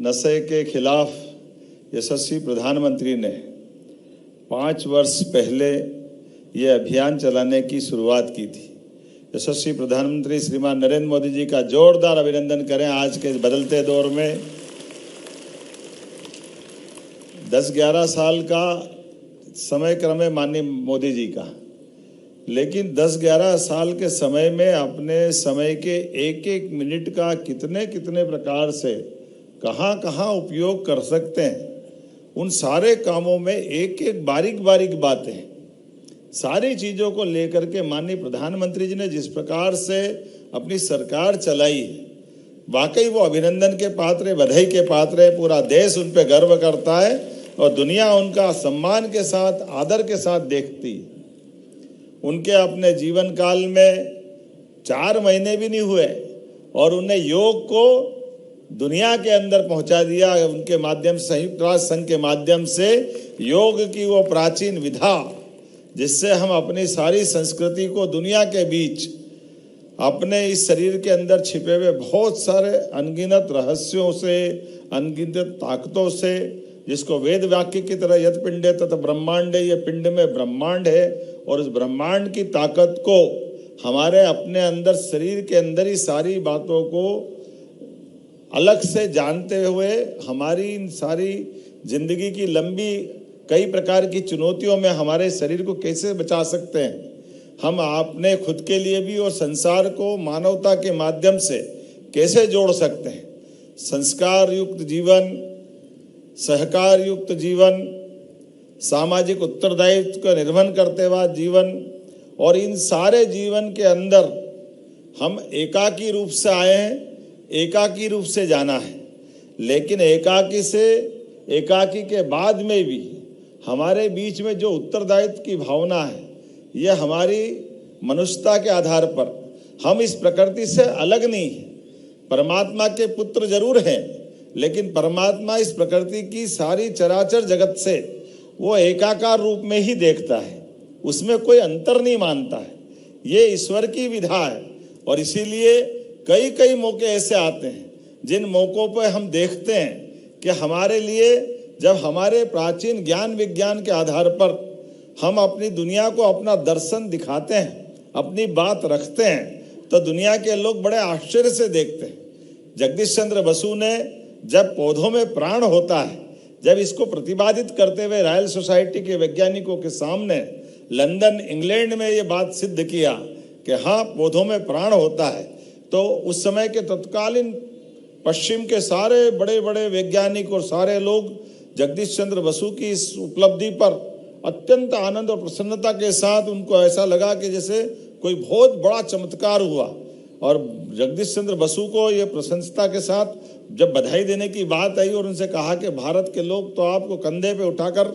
नशे के खिलाफ यशस्वी प्रधानमंत्री ने 5 वर्ष पहले ये अभियान चलाने की शुरुआत की थी। यशस्वी प्रधानमंत्री श्रीमान नरेंद्र मोदी जी का जोरदार अभिनंदन करें। आज के बदलते दौर में 10-11 साल का समय क्रम है माननीय मोदी जी का, लेकिन 10-11 साल के समय में अपने समय के एक एक मिनट का कितने कितने प्रकार से कहाँ कहाँ उपयोग कर सकते हैं, उन सारे कामों में एक एक बारीक बारीक बातें, सारी चीज़ों को लेकर के माननीय प्रधानमंत्री जी ने जिस प्रकार से अपनी सरकार चलाई है, वाकई वो अभिनंदन के पात्र है, बधाई के पात्र है। पूरा देश उन पे गर्व करता है और दुनिया उनका सम्मान के साथ, आदर के साथ देखती है। उनके अपने जीवन काल में 4 महीने भी नहीं हुए और उन्हें योग को दुनिया के अंदर पहुंचा दिया। उनके माध्यम से, संयुक्त राष्ट्र संघ के माध्यम से योग की वो प्राचीन विधा, जिससे हम अपनी सारी संस्कृति को दुनिया के बीच अपने इस शरीर के अंदर छिपे हुए बहुत सारे अनगिनत रहस्यों से, अनगिनत ताकतों से, जिसको वेद वाक्य की तरह यत पिंडे तत् ब्रह्मांडे, ये पिंड में ब्रह्मांड है और उस ब्रह्मांड की ताकत को हमारे अपने अंदर, शरीर के अंदर ही सारी बातों को अलग से जानते हुए हमारी इन सारी जिंदगी की लंबी कई प्रकार की चुनौतियों में हमारे शरीर को कैसे बचा सकते हैं, हम अपने खुद के लिए भी और संसार को मानवता के माध्यम से कैसे जोड़ सकते हैं। संस्कार युक्त जीवन, सहकार युक्त जीवन, सामाजिक उत्तरदायित्व का निर्वहन करते हुए जीवन, और इन सारे जीवन के अंदर हम एकाकी रूप से आए हैं, एकाकी रूप से जाना है, लेकिन एकाकी के बाद में भी हमारे बीच में जो उत्तरदायित्व की भावना है, ये हमारी मनुष्यता के आधार पर, हम इस प्रकृति से अलग नहीं हैं। परमात्मा के पुत्र जरूर हैं, लेकिन परमात्मा इस प्रकृति की सारी चराचर जगत से वो एकाकार रूप में ही देखता है, उसमें कोई अंतर नहीं मानता है। ये ईश्वर की विधा है और इसीलिए कई कई मौके ऐसे आते हैं जिन मौक़ों पर हम देखते हैं कि हमारे लिए, जब हमारे प्राचीन ज्ञान विज्ञान के आधार पर हम अपनी दुनिया को अपना दर्शन दिखाते हैं, अपनी बात रखते हैं, तो दुनिया के लोग बड़े आश्चर्य से देखते हैं। जगदीश चंद्र बसु ने जब पौधों में प्राण होता है, जब इसको प्रतिपादित करते हुए रॉयल सोसाइटी के वैज्ञानिकों के सामने लंदन इंग्लैंड में ये बात सिद्ध किया कि हाँ, पौधों में प्राण होता है, तो उस समय के तत्कालीन पश्चिम के सारे बड़े बड़े वैज्ञानिक और सारे लोग जगदीश चंद्र बसु की इस उपलब्धि पर अत्यंत आनंद और प्रसन्नता के साथ, उनको ऐसा लगा कि जैसे कोई बहुत बड़ा चमत्कार हुआ। और जगदीश चंद्र बसु को ये प्रशंसता के साथ जब बधाई देने की बात आई और उनसे कहा कि भारत के लोग तो आपको कंधे पे उठाकर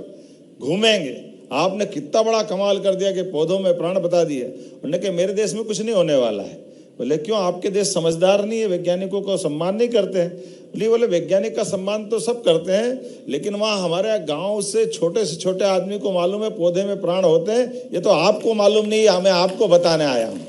घूमेंगे, आपने कितना बड़ा कमाल कर दिया कि पौधों में प्राण बता दिए। उन्होंने कहा मेरे देश में कुछ नहीं होने वाला है। बोले क्यों, आपके देश समझदार नहीं है, वैज्ञानिकों को सम्मान नहीं करते हैं? बोले वैज्ञानिक का सम्मान तो सब करते हैं, लेकिन वहाँ हमारे गांव से छोटे आदमी को मालूम है पौधे में प्राण होते हैं, ये तो आपको मालूम नहीं है, मैं आपको बताने आया हूँ।